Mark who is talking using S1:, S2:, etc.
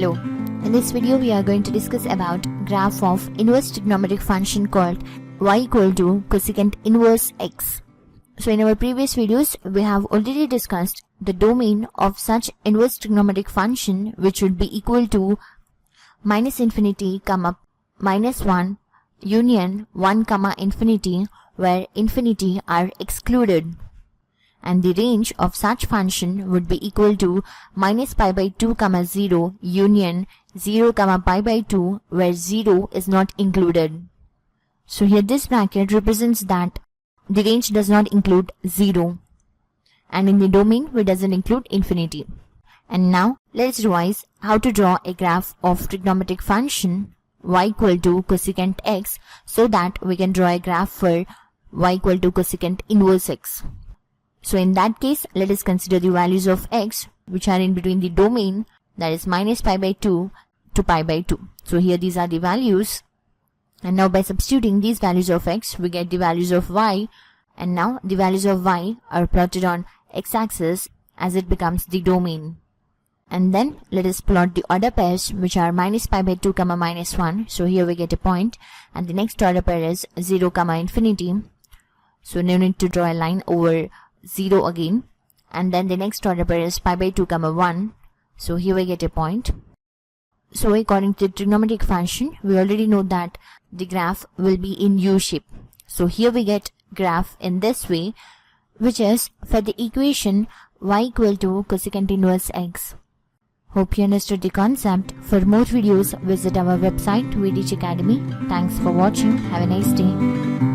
S1: Hello, in this video we are going to discuss about graph of inverse trigonometric function called y equal to cosecant inverse x. So in our previous videos we have already discussed the domain of such inverse trigonometric function, which would be equal to minus infinity comma minus 1 union 1 comma infinity, where infinity are excluded. And the range of such function would be equal to minus pi by 2 comma 0 union 0 comma pi by 2, where 0 is not included. So here this bracket represents that the range does not include 0, and in the domain it doesn't include infinity. And now let's revise how to draw a graph of trigonometric function y equal to cosecant x, so that we can draw a graph for y equal to cosecant inverse x. So in that case, let us consider the values of x which are in between the domain, that is minus pi by 2 to pi by 2. So here these are the values, and now by substituting these values of x we get the values of y, and now the values of y are plotted on x-axis as it becomes the domain. And then let us plot the order pairs which are minus pi by 2 comma minus 1. So here we get a point, and the next order pair is 0 comma infinity. So no need to draw a line over 0 again, and then the next order pair is pi by 2 comma 1. So here we get a point. So according to the trigonometric function, we already know that the graph will be in U shape. So here we get graph in this way, which is for the equation y equal to cosecant inverse x. Hope you understood the concept. For more videos, visit our website We Teach Academy. Thanks for watching. Have a nice day.